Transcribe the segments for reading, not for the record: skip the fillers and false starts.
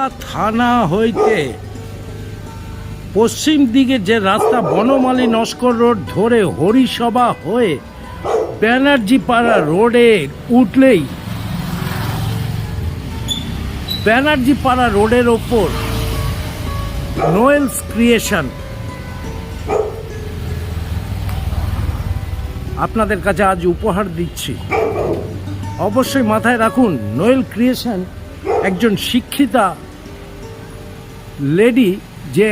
বেহালা থানা হইতে পশ্চিম দিকে যে রাস্তা বনমালী নস্কর রোড ধরে হরিসভা হয়ে ব্যানার্জি পাড়া রোডে উঠলেই ব্যানার্জি পাড়া রোডের ওপর নোয়েলস ক্রিয়েশন আপনাদের কাছে আজ উপহার দিচ্ছি। অবশ্যই মাথায় রাখুন, নোয়েল ক্রিয়েশন একজন শিক্ষিতা লেডি যে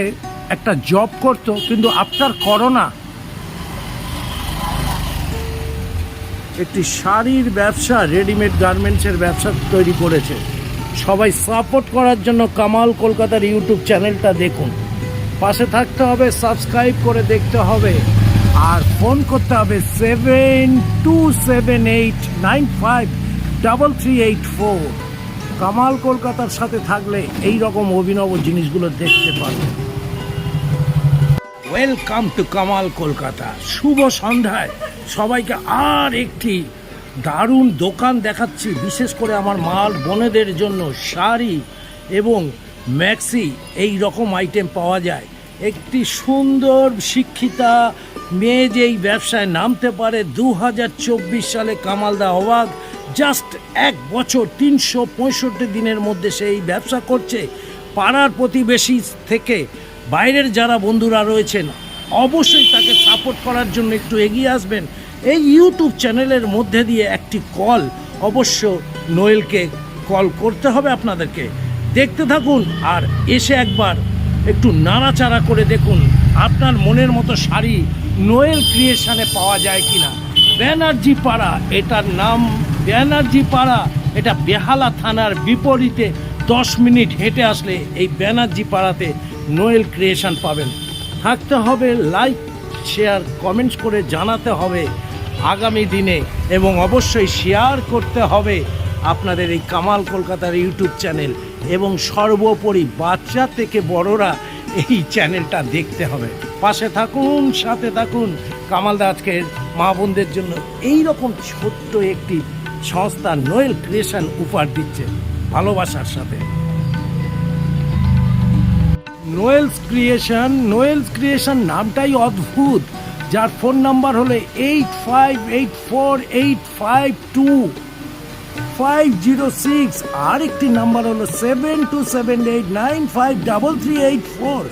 একটা জব করত, কিন্তু আফটার করোনা একটি শাড়ির ব্যবসা, রেডিমেড গার্মেন্টসের ব্যবসা তৈরি করেছে। সবাই সাপোর্ট করার জন্য কামাল কলকাতার ইউটিউব চ্যানেলটা দেখুন, পাশে থাকতে হবে, সাবস্ক্রাইব করে দেখতে হবে, আর ফোন করতে হবে 7278953384। কামাল কলকাতার সাথে থাকলে এই রকম অভিনব জিনিসগুলো দেখতে পাবেন। ওয়েলকাম টু কামাল কলকাতা। শুভ সন্ধ্যায় সবাইকে আর একটি দারুণ দোকান দেখাচ্ছি, বিশেষ করে আমার মাল বোনেদের জন্য শাড়ি এবং ম্যাক্সি এই রকম আইটেম পাওয়া যায়। একটি সুন্দর শিক্ষিতা মেয়ে যে এই ব্যবসায় নামতে পারে, 2024 সালে কামালদা অবাক। জাস্ট 1 বছর 365 দিনের মধ্যে সে এই ব্যবসা করছে। পাড়ার প্রতিবেশী থেকে বাইরের যারা বন্ধুরা রয়েছেন অবশ্যই তাকে সাপোর্ট করার জন্য একটু এগিয়ে আসবেন। এই ইউটিউব চ্যানেলের মধ্যে দিয়ে একটি কল অবশ্য নোয়েলকে কল করতে হবে আপনাদেরকে। দেখতে থাকুন আর এসে একবার একটু নাড়াচাড়া করে দেখুন আপনার মনের মতো শাড়ি নোয়েল ক্রিয়েশনে পাওয়া যায় কিনা। ব্যানার্জি পাড়া, এটার নাম ব্যানার্জি পাড়া। এটা বেহালা থানার বিপরীতে 10 মিনিট হেঁটে আসলে এই ব্যানার্জি পাড়াতে নোয়েল ক্রিয়েশন পাবেন। থাকতে হবে, লাইক শেয়ার কমেন্টস করে জানাতে হবে আগামী দিনে, এবং অবশ্যই শেয়ার করতে হবে আপনাদের এই কামাল কলকাতার ইউটিউব চ্যানেল, এবং সর্বোপরি বাচ্চা থেকে বড়রা এই চ্যানেলটা দেখতে হবে। পাশে থাকুন, সাথে থাকুন। কামালদা আজকের মা বোনদের জন্য এই রকম ছোট্ট একটি সংস্থা নোয়েল ক্রিয়েশন উপহার দিচ্ছে ভালোবাসার সাথে। নোয়েলস ক্রিয়েশন নামটাই অদ্ভুত, যার ফোন নাম্বার হলো 8584852506, আর একটি নাম্বার হলো 7278953384।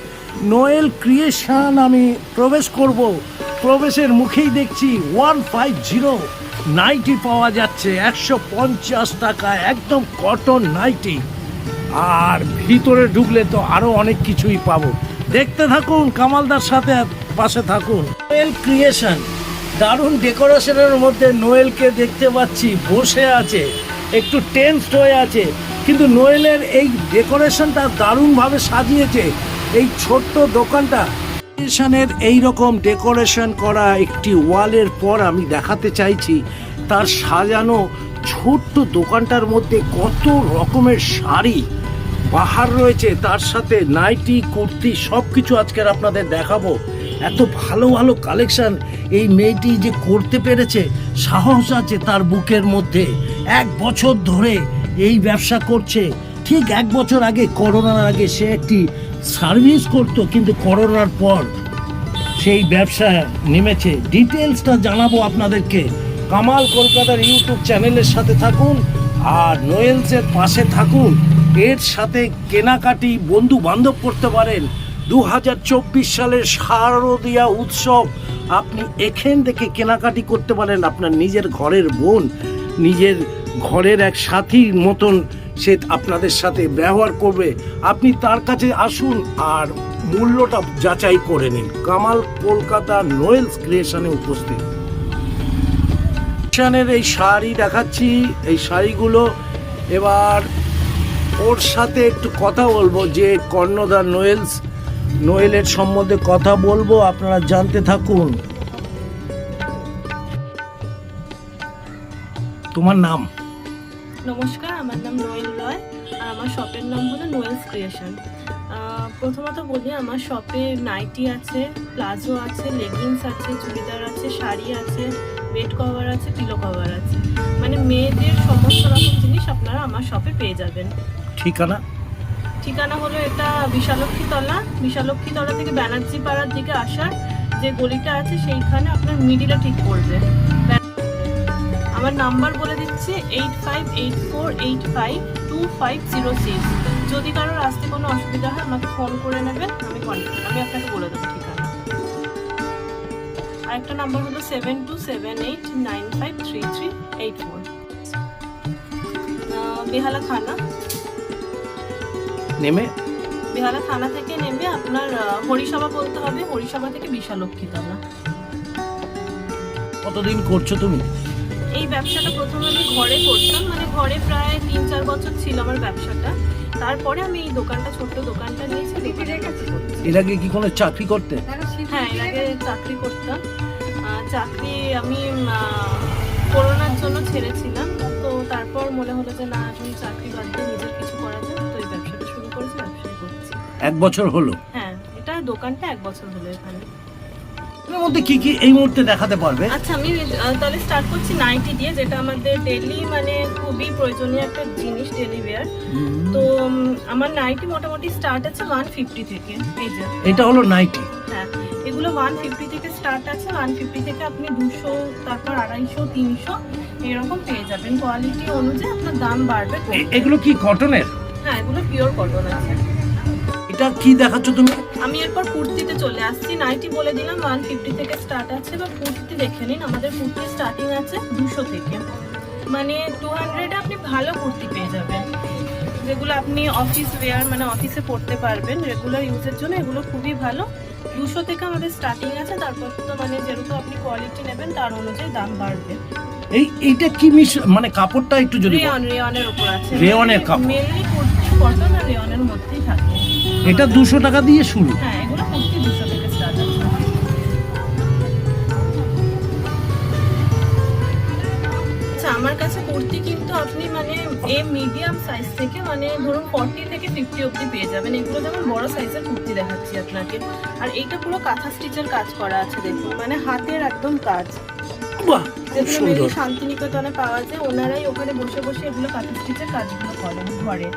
নোয়েল ক্রিয়েশন আমি প্রবেশ করব, প্রবেশের মুখেই দেখছি 150 নাইটি পাওয়া যাচ্ছে 150 টাকায়, একদম কটন নাইটি। আর ভিতরে ঢুকলে তো আরো অনেক কিছুই পাবো। দেখতে থাকুন, কামালদার সাথে পাশে থাকুন। নোয়েল ক্রিয়েশন দারুণ ডেকোরেশনের মধ্যে নোয়েলকে দেখতে পাচ্ছি বসে আছে, একটু টেন্সড হয়ে আছে, কিন্তু নোয়েলের এই ডেকোরেশনটা দারুণভাবে সাজিয়েছে এই ছোট্ট দোকানটা। ক্রিয়েশনের এইরকম ডেকোরেশন করা একটি ওয়ালের পর আমি দেখাতে চাইছি তার সাজানো ছোট্ট দোকানটার মধ্যে কত রকমের শাড়ি বাহার রয়েছে, তার সাথে নাইটি, কুর্তি, সব কিছু আজকের আপনাদের দেখাবো। এত ভালো ভালো কালেকশন এই মেয়েটি যে করতে পেরেছে, সাহস আছে তার বুকের মধ্যে। 1 বছর ধরে এই ব্যবসা করছে। ঠিক 1 বছর আগে, করোনার আগে সে একটি সার্ভিস করতো, কিন্তু করোনার পর সেই ব্যবসা নেমেছে। ডিটেলসটা জানাবো আপনাদেরকে। কামাল কলকাতার ইউটিউব চ্যানেলের সাথে থাকুন আর নোয়েলসের পাশে থাকুন। এর সাথে কেনাকাটি বন্ধু বান্ধব করতে পারেন। 2024 সালের শারদীয়া উৎসব আপনি এখান থেকে কেনাকাটি করতে পারেন। আপনার নিজের ঘরের বোন, নিজের ঘরের এক সাথীর মতন সে আপনাদের সাথে ব্যবহার করবে। আপনি তার কাছে আসুন আর মূল্যটা যাচাই করে নিন। কামাল কলকাতা নোয়েলস ক্রিয়েশনে উপস্থিত। এই শাড়ি দেখাচ্ছি, এই শাড়িগুলো। এবার ওর সাথে একটু কথা বলবো, যে কর্ণধার নোয়েলের সম্বন্ধে কথা বলবো, আপনারা জানতে থাকুন। তোমার নাম? নমস্কার, আমার নাম নোয়েল রয় আর আমার শপের নাম হলো নোয়েলস ক্রিয়েশন। প্রথমত বলি, আমার শপে নাইটি আছে, প্লাজো আছে, লেগিংস আছে, চুড়িদার আছে, শাড়ি আছে, বেড কভার আছে, পিলো কভার আছে, মানে মেয়েদের সমস্ত রকম জিনিস আপনারা আমার শপে পেয়ে যাবেন। ঠিকানা? ঠিকানা হলো এটা বিশালক্ষীতলা থেকে ব্যানার্জি পাড়ার দিকে আসার যে গলিটা আছে সেইখানে আপনার মিডিলে ঠিক পড়বে। আমার নাম্বার বলে দিচ্ছি 8584852506। যদি কারোর আসতে কোনো অসুবিধা হয় আমাকে ফোন করে নেবেন, আমি আপনাকে বলে দেবো ঠিকানা। আরেকটা নাম্বার হলো 7278953384। বেহালা থানা থেকে নেমে আপনার হরিসভা বলতে হবে, হরিসভা থেকে বিশালক্ষীতলা। কতদিন করছো তুমি এই ব্যবসাটা? প্রথমে আমি ঘরে করতাম, মানে ঘরে প্রায় 3-4 বছর ছিল আমার ব্যবসাটা। তারপরে আমি এই ছোট্ট দোকানটা নিয়েছি। এর আগে কি কোনো চাকরি করতে? হ্যাঁ, এর আগে চাকরি করতাম। চাকরি আমি করোনার জন্য ছেড়েছিলাম। তো তারপর মনে হলো যে না, আমি চাকরি বাদ দিয়ে নিজের কিছু করা যায়, তো এই ব্যবসাটা শুরু করেছি, ব্যবসা করছি। 1 বছর হলো? হ্যাঁ, এটা দোকানটা 1 বছর হলো এখানে। এর মধ্যে কি কি এই মুহূর্তে দেখাতে পারবে? আচ্ছা, আমি তাহলে স্টার্ট করছি নাইটি দিয়ে, যেটা আমাদের ডেইলি মানে খুবই প্রয়োজনীয় একটা জিনিস, ডেইলি ওয়্যার। তো আমার নাইটি মোটামুটি স্টার্ট আছে 150 থেকে। এই যে এটা হলো নাইটি। হ্যাঁ, এগুলো 150 থেকে স্টার্ট আছে। 150 থেকে আপনি 200, তারপর 250, 300 এরকম পেয়ে যাবেন। কোয়ালিটি অনুযায়ী আপনার দাম বাড়বে। এগুলো কি কটনের? হ্যাঁ, এগুলো পিওর কটন আছে। এটা কি দেখাচ্ছ তুমি? আমি এরপর কুর্তিতে চলে আসছি। নাইটি বলে দিলাম 150 থেকে স্টার্ট আছে, বা কুর্তি দেখে নিন। আমাদের কুর্তি স্টার্টিং আছে 200 থেকে, মানে 200 আপনি ভালো কুর্তি পেয়ে যাবেন, যেগুলো আপনি অফিস ওয়্যার মানে অফিসে পরতে পারবেন রেগুলার ইউজের জন্য। এগুলো খুবই ভালো। 200 থেকে আমাদের স্টার্টিং আছে। তারপর তো মানে যেরকম আপনি কোয়ালিটি নেবেন তার অনুযায়ী দাম বাড়বে। এইটা কি মানে কাপড়টা একটু যদি রেয়নের উপর আছে। রেয়নের কাপড়, মেইনলি কুর্তি কটন আর রেয়নের মধ্যেই থাকে। এটা 200 টাকা দিয়ে শুরু? হ্যাঁ, এগুলো কুর্তি 200 থেকে স্টার্ট আছে। আচ্ছা, আমার কাছে কুর্তি কিন্তু আপনি মানে এই মিডিয়াম সাইজ থেকে মানে ধরুন 40 থেকে 50 অবধি পেয়ে যাবেন। এগুলো যেমন বড় সাইজের কুর্তি দেখাচ্ছি আপনাকে। আর এইটা পুরো কাঁথা স্টিচের কাজ করা আছে, দেখুন, মানে হাতের একদম কাজ। বাহ, যেগুলো মেনলি শান্তিনিকেতনে পাওয়া যায়, ওনারাই ওখানে বসে বসে এগুলো কাঁথা স্টিচের কাজগুলো করেন ঘরে।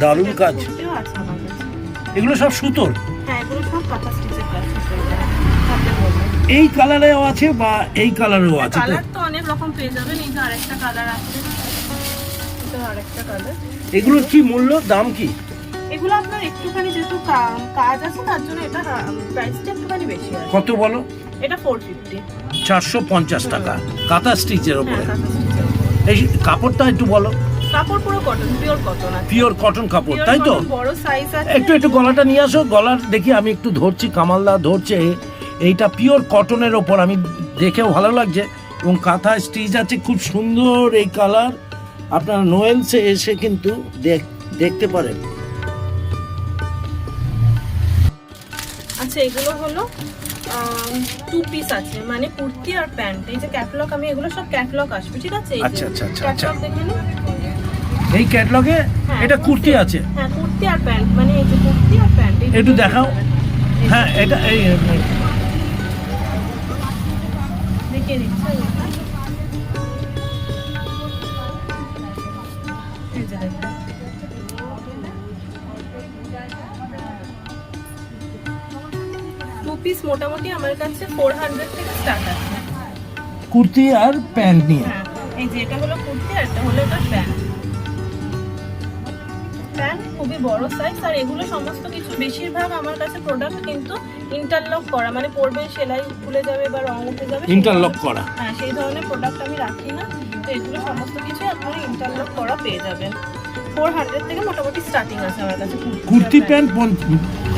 দারুণ কাজ। আছে আমার কাছে। এগুলো সব সুতোর? হ্যাঁ, এগুলো সব কাঁথা স্টিচের কাজ। এই কালারেও আছে বা এই কালারেও আছে? কালার তো অনেক রকম পেয়ে যাবেন। এই যে আরেকটা কালার আছে, এটা আরেকটা কালার। এগুলোর কি মূল্য, দাম কি? এগুলো আপনার একটুখানি যেহেতু কাজ আছে তার জন্য এটা প্রাইসটা একটুখানি বেশি আছে। কত বলো? এটা 450। 450 টাকা কাঁথা স্টিচের উপরে। হ্যাঁ, কাঁথা স্টিচের। এই কাপড়টা একটু বলো। কাপড় পুরো কটন, পিওর কটন আছে। পিওর কটন কাপড়, তাই তো? বড় সাইজ আছে। একটু গলাটা নিয়ে আসো, গলার দেখি। আমি একটু ধরছি, কামালদা ধরছে। এইটা পিওর কটনের ওপর, আমি দেখেও ভালো লাগছে। এবং কাঁথা স্টিচ আছে, খুব সুন্দর এই কালার। আপনারা নোয়েলসে এসে কিন্তু দেখতে পারেন। আচ্ছা, এগুলো হলো 2 পিস আছে, মানে কুর্তি আর প্যান্ট। এই যে ক্যাটালগ, আমি এগুলো সব ক্যাটালগ আসবে, ঠিক আছে? আচ্ছা আচ্ছা আচ্ছা। ক্যাটালগ দেখে নিন। এই ক্যাটালগে এটা কুর্তি আছে? হ্যাঁ, কুর্তি আর প্যান্ট, মানে এই যে কুর্তি আর প্যান্ট। একটু দেখাও। হ্যাঁ, এটা এই দেখিয়ে দিচ্ছি। এই যে দেখুন, পিস মোটামুটি আমার কাছে 400 থেকে স্টার্ট আছে। কুর্তি আর প্যান্ট নিয়ে? হ্যাঁ, এই যে এটা হলো কুর্তি আর এটা হলো এটা প্যান্ট। প্যান্ট খুবই বড় সাইজ। আর এগুলো সমস্ত কিছু বেশিরভাগ আমার কাছে প্রোডাক্ট কিন্তু ইন্টারলক করা, মানে পরবেন সেলাই খুলে যাবে বা রং উঠে যাবে, ইন্টারলক করা। হ্যাঁ, সেই ধরনের প্রোডাক্ট আমি রাখি না। তো এগুলো সমস্ত কিছু আপনারা ইন্টারলক করা পেয়ে যাবেন। 400 থেকে মোটামুটি স্টার্টিং আছে আমার কাছে কুর্তি প্যান্ট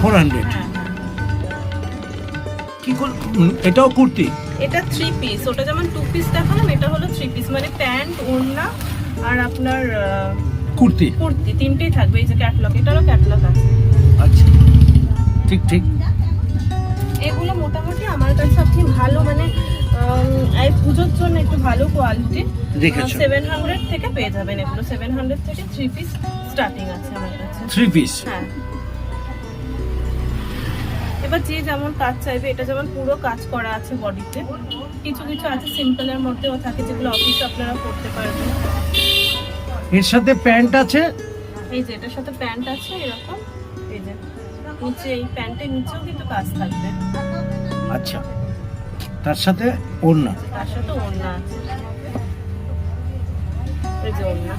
400। হ্যাঁ, কি এটাও কুর্তি? এটা 3 পিস। ওটা যেমন 2 পিস দেখালাম, এটা হলো 3 পিস, মানে প্যান্ট, ওড়না আর আপনার কুর্তি। কুর্তি তিনটেই থাকবে। এই যে ক্যাটালগ, এটারও ক্যাটালগ আছে। আচ্ছা, ঠিক ঠিক। এগুলো মোটামুটি আমার কাছে আপনি ভালো মানে এই পুজোর জন্য একটু ভালো কোয়ালিটি 700 থেকে পেয়ে যাবেন। এগুলো 700 থেকে 3 পিস স্টার্টিং আছে আমার কাছে। 3 পিস? হ্যাঁ। এবার যে যেমন কাজ চাইবে, এটা যেমন পুরো কাজ করা আছে বডিতে। কিছু কিছু আছে সিম্পলের মধ্যেও থাকে, যেগুলো অফিসে আপনারা করতে পারবেন। এর সাথে প্যান্ট আছে এই যে এটার সাথে প্যান্ট আছে এরকম, এই যে নিচে এই প্যান্টের নিচেও কিন্তু কাজ থাকবে। আচ্ছা, তার সাথে ওড়না। তার সাথে ওড়না আছে, এই যে ওড়না।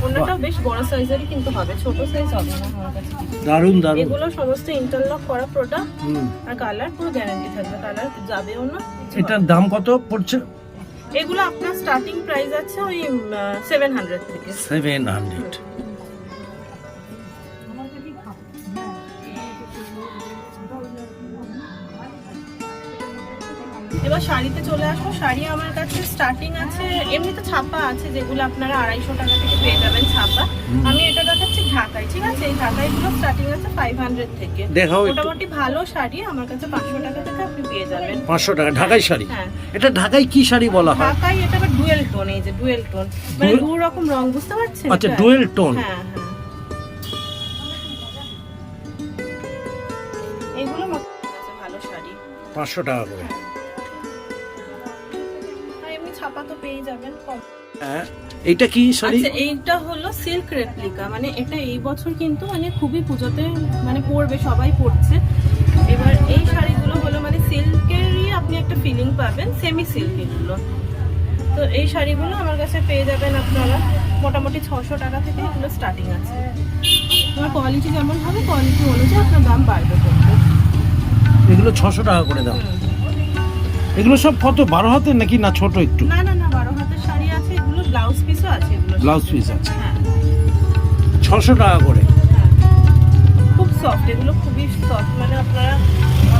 ওড়নাটাও বেশ বড় সাইজেরই কিন্তু হবে, ছোট সাইজ হবে না আমার কাছে। দারুন দারুন। এগুলো সমস্ত ইন্টারলক করা প্রোডাক্ট, আর কালার পুরো গ্যারান্টি থাকবে, কালার যাবেও না। এটার দাম কত পড়ছে? এগুলো আপনার স্টার্টিং প্রাইস আছে ওই 700 থেকে। 700। এবার শাড়িতে চলে আসবো। শাড়ি আমার কাছে স্টার্টিং আছে, এমনিতে ছাপা আছে যেগুলো আপনারা 250 টাকা থেকে পেয়ে যাবেন ছাপা। আমি এটা দেখাচ্ছি ঢাকায়, ঠিক আছে? এই ঢাকাইগুলো স্টার্টিং আছে 500 থেকে। দেখাও একটু। মোটামুটি ভালো শাড়ি আমার কাছে 500 টাকা থেকে আপনি পেয়ে যাবেন। 500 টাকা ঢাকাই শাড়ি? হ্যাঁ। এটা ঢাকাই কি শাড়ি বলা হয়? ঢাকাই এটা আবার ডুয়েল টোন, এই যে ডুয়েল টোন, মানে দু রকম রং, বুঝতে পারছেন? আচ্ছা, ডুয়েল টোন। হ্যাঁ হ্যাঁ, এগুলো আছে ভালো শাড়ি, 500 টাকা করে। আর এমনি ছাপা তো পেয়ে যাবেন কম। হ্যাঁ, এটা কি শাড়ি? আচ্ছা, এইটা হলো সিল্ক রেপ্লিকা, মানে এটা এই বছর কিন্তু মানে খুবই পুজোতে মানে পরবে, সবাই পরছে। এবার এই শাড়িগুলো হলো মানে সিল্কেরই আপনি একটা ফিলিং পাবেন, সেমি সিল্ক এগুলো। তো এই শাড়িগুলো আমার কাছে পেয়ে যাবেন আপনারা মোটামুটি 600 টাকা থেকে এগুলো স্টার্টিং আছে। তোমার কোয়ালিটি যেমন হবে, কোয়ালিটি অনুযায়ী আপনার দাম বাড়বে করবে। এগুলো 600 টাকা করে দাম। এগুলো সব কত, 12 হাতের নাকি না ছোট একটু? না না না, 12 হাতের শাড়ি আছে, এগুলো ব্লাউজ পিসও আছে, এগুলো ব্লাউজ পিস আছে। হ্যাঁ, 600 টাকা করে। হ্যাঁ, খুব সফট, এগুলো খুবই সফট, মানে আপনারা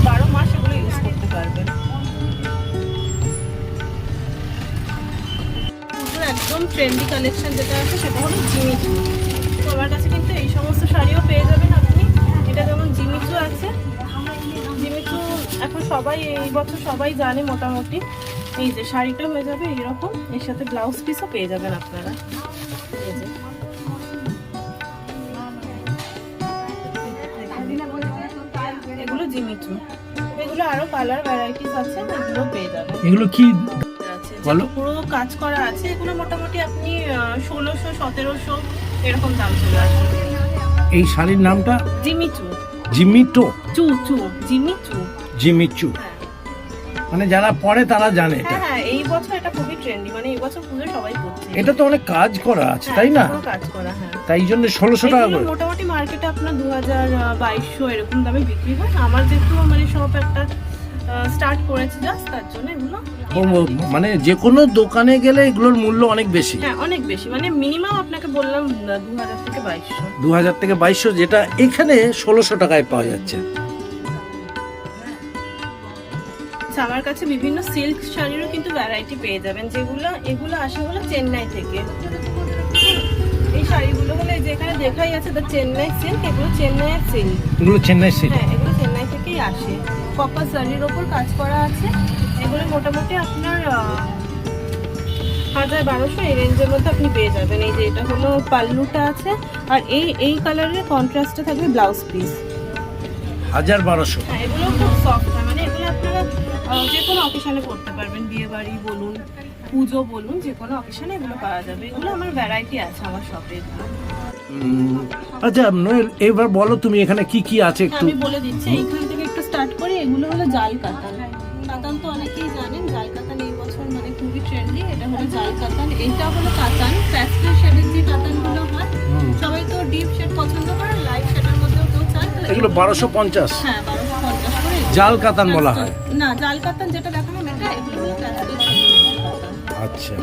12 মাস এগুলো ইউজ করতে পারবেন। একদম ট্রেন্ডি কালেকশন যেটা আছে সেটা হলো জিমিচু। তো আমার কাছে কিন্তু এই সমস্ত শাড়িও পেয়ে যাবেন আপনি। এটা যেমন জিমিচু আছে, জিমিচু এখন সবাই এই বছর সবাই জানে মোটামুটি। এই যে শাড়িটা হয়ে যাবে এইরকম, এর সাথে ব্লাউজ পিসও পেয়ে যাবেন আপনারা। এই যে এগুলো জিমিচু, এগুলো আরো কালার ভ্যারাইটিস আছে, এগুলো পেয়ে যাবেন। এগুলো কি বলো? পুরো কাজ করা আছে, এগুলো মোটামুটি আপনি 1600-1700 এরকম দাম চলে আসবে। এই শাড়ির নামটা? জিমিচু। জিমিটো? চু চু, জিমিচু। জিমিচু, মানে যারা পরে তারা জানে এটা। হ্যাঁ হ্যাঁ, এই বছর এটা খুবই ট্রেন্ডি, মানে এই বছর পুজো সবাই পরছে। এটা তো অনেক কাজ করা আছে, তাই না? পুরো কাজ করা, হ্যাঁ। তাই জন্য 1600 টাকা করে। মোটামুটি মার্কেটে আপনার 2000-2200 এরকম দামে বিক্রি হয়। আমার যেহেতু মানে সব একটা স্টার্ট করেছে জাস্ট, তার জন্য এগুলো। মানে যে কোনো দোকানে গেলে এগুলোর মূল্য অনেক বেশি। হ্যাঁ, অনেক বেশি, মানে মিনিমাম আপনাকে বললাম 2000 থেকে 2200। 2000 থেকে 2200, যেটা এখানে 1600 টাকায় পাওয়া যাচ্ছে। আমার কাছে বিভিন্ন সিল্ক শাড়িরও কিন্তু ভ্যারাইটি পেয়ে যাবেন, যেগুলো এগুলো আসে হলো চেন্নাই থেকে। এই শাড়িগুলো হলো এই যে এখানে দেখাই আছে দ্য চেন্নাই সিল্ক, এগুলো চেন্নাইয়ের সিল্ক। এগুলো চেন্নাই সিল্ক? হ্যাঁ, এগুলো চেন্নাই থেকেই আসে। কপার শাড়ির ওপর কাজ করা আছে, এগুলো মোটামুটি আপনার 1000-1200 এই রেঞ্জের মধ্যে আপনি পেয়ে যাবেন। এই যে এটা হলো পাল্লুটা আছে, আর এই কালারের কন্ট্রাস্টে থাকবে ব্লাউজ পিস। 1000-1200? হ্যাঁ, এগুলো খুব সফট হয়, মানে এগুলো আপনারা যে কোনো অকেশনে পড়তে পারবেন, বিয়ে বাড়ি বলুন, পুজো বলুন, যে কোনো অকেশনে এগুলো পাওয়া যাবে। এগুলো আমার ভ্যারাইটি আছে আমার শপে। আচ্ছা নোয়েল, এবার বলো তুমি এখানে কি কি আছে একটু। আমি বলে দিচ্ছি, এইখান থেকে একটু স্টার্ট করি। এগুলো হলো জাল কাতান। কাতান তো অনেকেই জানেন, জাল কাতান এই বছর মানে খুবই ট্রেন্ডি। এটা হলো জাল কাতান, এইটা হলো কাতান প্যাস্টেল শেডের যে কাতানগুলো হয়, সবাই তো ডিপ শেড পছন্দ করে, লাইট শেডের মধ্যেও কেউ চায়। এগুলো 1250? হ্যাঁ, 1250 করে। জাল কাতান বলা হয় না, জাল কাতান যেটা দেখানো এটা, এগুলো হলো প্যাস্টেল শেডের কাতান। আচ্ছা,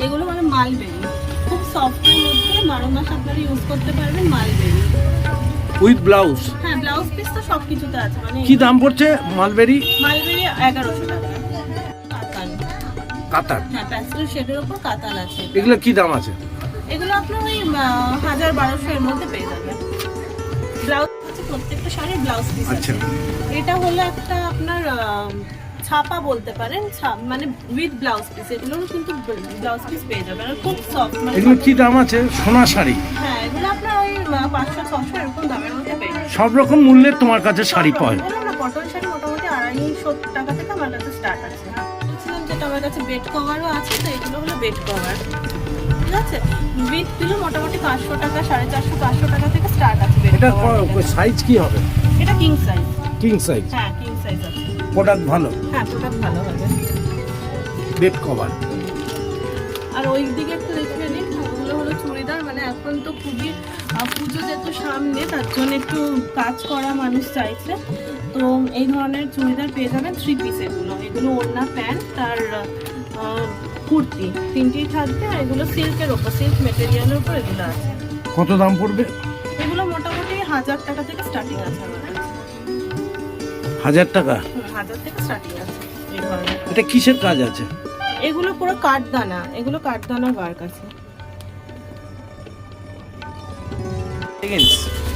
এগুলো মানে মালবেরি, খুব সফটের মধ্যে 12 মাস আপনারা ইউজ করতে পারবেন। Mulberry with blouse? হ্যাঁ, ব্লাউজ পিস তো সবকিছুতে আছে। মানে কি দাম পড়ছে মালবেরি? মালবেরি 1100 টাকা। কাতান? কাতান? হ্যাঁ, প্যাস্টেল শেডের উপর কাতান আছে। এগুলো কি দাম আছে? এগুলো আপনার ওই 1000-1200 এর মধ্যে পেয়ে যাবেন। ব্লাউজ আছে, প্রত্যেকটা শাড়ির ব্লাউজ পিস আছে। এটা হলো একটা আপনার ছাপা বলতে পারেন, মানে উইথ ব্লাউজ পিস। এগুলোরও কিন্তু ব্লাউজ পিস পেয়ে যাবেন, আর খুব সফট। মানে এগুলো কি দাম আছে? সোনা শাড়ি? হ্যাঁ, এগুলো আপনার ওই 500-600 এরকম দামের মধ্যে পেয়ে যাবেন। সব রকম মূল্যের তোমার কাছে শাড়ি পায়? না, কটন শাড়ি মোটামুটি 250 টাকা থেকে আমার কাছে স্টার্ট আছে। বলছিলাম যেটা আমার কাছে বেড কভারও আছে, তো এগুলো হলো বেড কভার। ঠিক আছে, উইথ পিলো মোটামুটি 500 টাকা, 450 500 টাকা থেকে স্টার্ট আছে bed এটা cover এর। সাইজ কি হবে? এটা কিং সাইজ। King size. হ্যাঁ কিং সাইজ আছে। প্রোডাক্ট ভালো। হ্যাঁ প্রোডাক্ট ভালো হবে। Bed cover. আর ওই দিকে একটু দেখে নিন, ওগুলো হলো চুড়িদার। মানে এখন তো খুবই পুজো যেহেতু সামনে, তার জন্য একটু কাজ করা মানুষ চাইছে, তো এই ধরনের চুড়িদার পেয়ে যাবেন 3 পিস। এগুলো ওড়না, প্যান্ট আর কুর্তি তিনটেই থাকবে। আর এগুলো সিল্কের ওপর, সিল্ক মেটেরিয়ালের উপর এগুলো আছে। কত দাম পড়বে? এগুলো মোটামুটি 1000 টাকা থেকে স্টার্টিং আছে আমার কাছে। 1000 টাকা? 1000 থেকে স্টার্টিং আছে এই ধরনের। এটা কিসের কাজ আছে? এগুলো পুরো কাঠদানা, এগুলো কাঠদানা ওয়ার্ক আছে।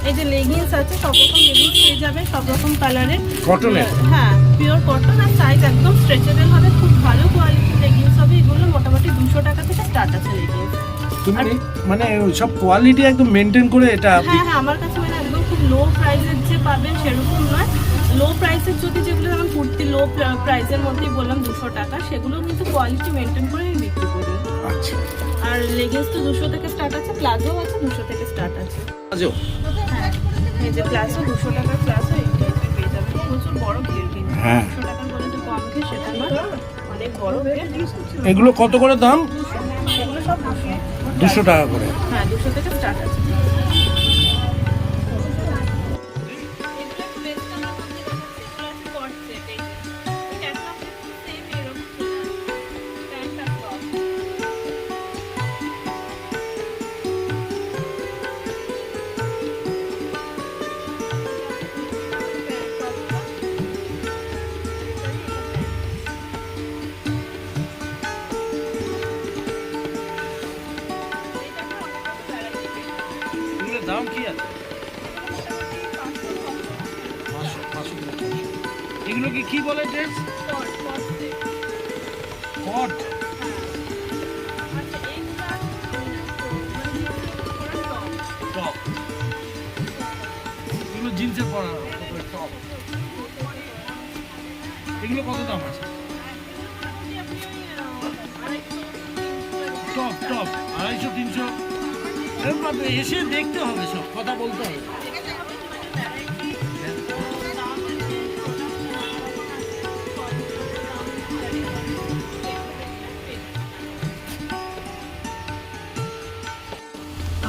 এই যে লেগিংস আছে, সব রকম লেগিংস পেয়ে যাবেন, সব রকম কালারের। কটনের? হ্যাঁ পিওর কটন, আর সাইজ একদম স্ট্রেচেবল হবে, খুব ভালো কোয়ালিটির লেগিংস হবে। এগুলো মোটামুটি 200 টাকা থেকে স্টার্ট আছে লেগিংস। তুমি মানে সব কোয়ালিটি একদম মেনটেন করে এটা? হ্যাঁ হ্যাঁ, আমার কাছে মানে একদম খুব লো প্রাইসের যে পাবেন সেরকম নয়। লো প্রাইসের যদি যেগুলো যেমন কুর্তি লো প্রাইসের মধ্যেই বললাম 200 টাকা, সেগুলো কিন্তু কোয়ালিটি মেনটেন করে আমি বিক্রি করি। আচ্ছা। আর লেগিংস তো 200 থেকে স্টার্ট আছে, প্লাজো আছে 200 থেকে স্টার্ট আছে। প্লাজো? হ্যাঁ এই যে প্লাজো 200 টাকার প্লাজো, এইটা পেয়ে যাবেন। প্রচুর বড় ঘের কিন্তু, হ্যাঁ 200 টাকার বলে যে কম ঘের সেটা নয়, অনেক বড় ঘের। এগুলো কত করে দাম? এগুলো সব 200 টাকা করে? হ্যাঁ 200 থেকে স্টার্ট আছে। এগুলোর দাম কি আছে? এগুলো কি বলে ড্রেস? কট? টপ? এগুলো জিন্সের পরা টপ? এগুলো কত দাম আছে? টপ 250 300? এরকম আপনি এসে দেখতে হবে, সব কথা বলতে হবে।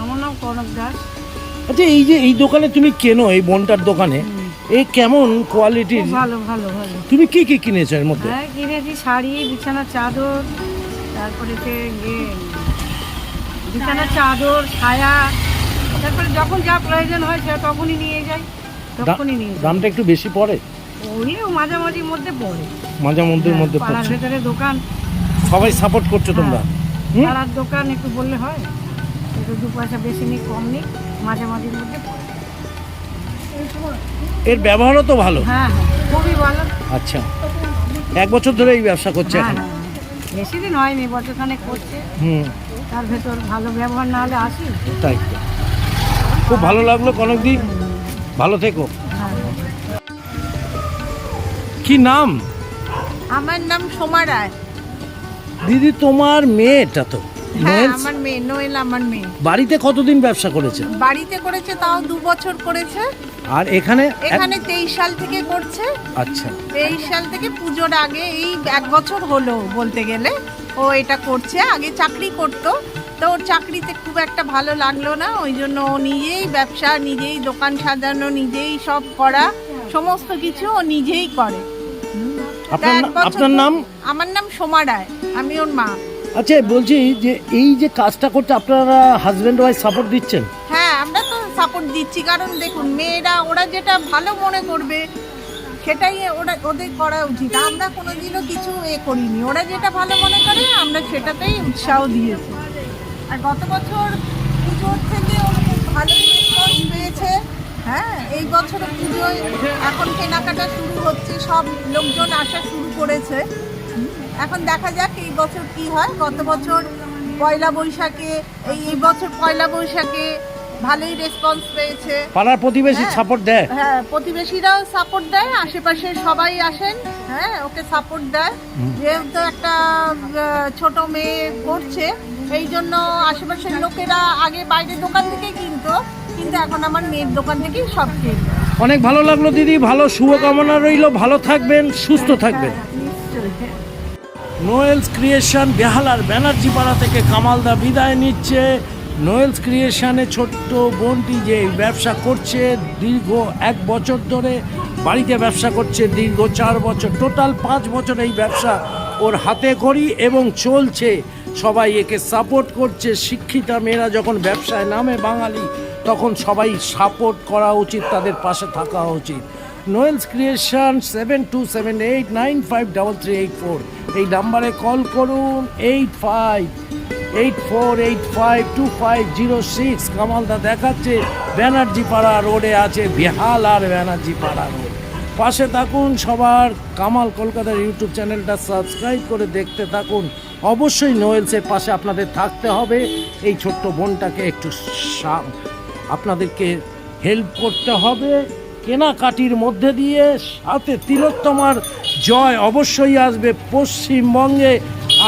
আমার নাম কনক দাস। আচ্ছা, এই যে এই দোকানে তুমি কেনো, এই বোনটার দোকানে, এই কেমন কোয়ালিটির? ভালো ভালো ভালো। তুমি কি কি কিনেছো এর মধ্যে? হ্যাঁ কিনেছি শাড়ি, বিছানার চাদর, তারপরে বিছানার চাদর, ছায়া, তারপরে যখন যা প্রয়োজন হয় সে তখনই নিয়ে যাই, তখনই নিয়ে যাই। দামটা একটু বেশি পড়ে? ওই মাঝামাঝির মধ্যে পড়ে, মাঝে মধ্যে পাড়ার পড়ছে। ভেতরে দোকান, সবাই সাপোর্ট করছো তোমরা? হুম? পাড়ার দোকান একটু বললে হয়, একটু 2 পয়সা বেশি নেই কম নেই, মাঝামাঝির মধ্যে পড়ে। এর ব্যবহারও তো ভালো? হ্যাঁ হ্যাঁ খুবই ভালো। আচ্ছা, 1 বছর ধরে এই ব্যবসা করছে হ্যাঁ এখন? হ্যাঁ বেশি দিন হয়নি, বছরখানেক করছে। হুম, তার ভেতর ভালো ব্যবহার না হলে আসি। তাই তো। খুব ভালো লাগলো কনকদি, ভালো থেকো। হ্যাঁ কি নাম? আমার নাম সোমা রায়। দিদি তোমার মেয়েটা তো হ্যাঁ নোয়েল, আমার মেয়ে নোয়েল, আমার মেয়ে বাড়িতে কতদিন ব্যবসা করেছে? বাড়িতে করেছে তাও 2 বছর করেছে। আর এখানে? এখানে 23 সাল থেকে করছে। আচ্ছা, 23 সাল থেকে পুজোর আগে এই 1 বছর হলো বলতে গেলে ও এটা করছে। আগে চাকরি করতো, তো ওর চাকরিতে খুব একটা ভালো লাগলো না, ওই জন্য ও নিজেই ব্যবসা, নিজেই দোকান সাজানো, নিজেই সব করা, সমস্ত কিছু ও নিজেই করে। আপনার নাম? আমার নাম সোমা রায়, আমি ওর মা। আচ্ছা, বলছি যে এই যে কাজটা করতে আপনারা হাজবেন্ড ওয়াইফ সাপোর্ট দিচ্ছেন? হ্যাঁ আমরা তো সাপোর্ট দিচ্ছি, কারণ দেখুন মেয়েরা ওরা যেটা ভালো মনে করবে সেটাই ওদের করা উচিত। আমরা কোনোদিনও কিছু করিনি, ওরা যেটা ভালো মনে করে আমরা সেটাতেই উৎসাহ দিয়েছি। আর গত বছর পুজোর থেকে ওরা খুব ভালো রেসপন্স পেয়েছে। হ্যাঁ এই বছর পুজোয় এখন কেনাকাটা শুরু হচ্ছে, সব লোকজন আসা শুরু করেছে। এখন দেখা যাক এই বছর কি হয়। গত বছর পয়লা বৈশাখে, এই বছর পয়লা বৈশাখে ভালোই রেসপন্স পেয়েছে। পাড়ার প্রতিবেশী হ্যাঁ। সাপোর্ট দেয়? হ্যাঁ প্রতিবেশীরাও সাপোর্ট দেয়, আশেপাশে সবাই আসেন, হ্যাঁ ওকে সাপোর্ট দেয়। যেহেতু একটা ছোট মেয়ে করছে এই জন্য আশেপাশের লোকেরা আগে বাইরের দোকান থেকে কিনতো, কিন্তু এখন আমার মেয়ের দোকান থেকেই সব কিনতো। অনেক ভালো লাগলো দিদি, ভালো শুভকামনা রইল, ভালো থাকবেন, সুস্থ থাকবেন। নোয়েলস ক্রিয়েশন বেহালার ব্যানার্জি পাড়া থেকে কামালদা বিদায় নিচ্ছে। নোয়েলস ক্রিয়েশনে ছোট্ট বোনটি যে ব্যবসা করছে দীর্ঘ 1 বছর ধরে, বাড়িতে ব্যবসা করছে দীর্ঘ 4 বছর, টোটাল 5 বছর এই ব্যবসা ওর হাতে করি এবং চলছে। সবাই একে সাপোর্ট করছে। শিক্ষিতা মেয়েরা যখন ব্যবসায় নামে বাঙালি, তখন সবাই সাপোর্ট করা উচিত, তাদের পাশে থাকা উচিত। নোয়েলস ক্রিয়েশন 7278953384 এই নাম্বারে কল করুন। 8584852506 কামালদা দেখাচ্ছে ব্যানার্জি পাড়া রোডে আছে, বেহাল আর ব্যানার্জি পাড়া রোড। পাশে থাকুন সবার। কামাল কলকাতার ইউটিউব চ্যানেলটা সাবস্ক্রাইব করে দেখতে থাকুন। অবশ্যই নোয়েলসের পাশে আপনাদের থাকতে হবে। এই ছোট্ট বোনটাকে একটু আপনাদেরকে হেল্প করতে হবে কেনাকাটির মধ্যে দিয়ে। সাথে তিলোত্তমার জয় অবশ্যই আসবে। পশ্চিমবঙ্গে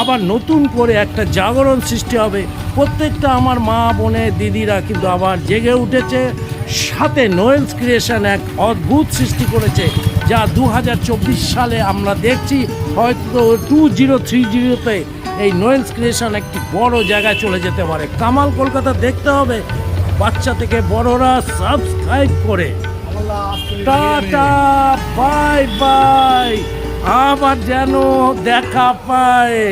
আবার নতুন করে একটা জাগরণ সৃষ্টি হবে। প্রত্যেকটা আমার মা বোনের দিদিরা কিন্তু আবার জেগে উঠেছে। সাথে নোয়েলস ক্রিয়েশন এক অদ্ভুত সৃষ্টি করেছে, যা 2024 সালে আমরা দেখছি হয়তো 2030-তে এই নোয়েলস ক্রিয়েশন একটি বড় জায়গায় চলে যেতে পারে। কামাল কলকাতা দেখতে হবে, বাচ্চা থেকে বড়রা সাবস্ক্রাইব করে। টাটা, বাই বাই, আবার যেন দেখা পায়।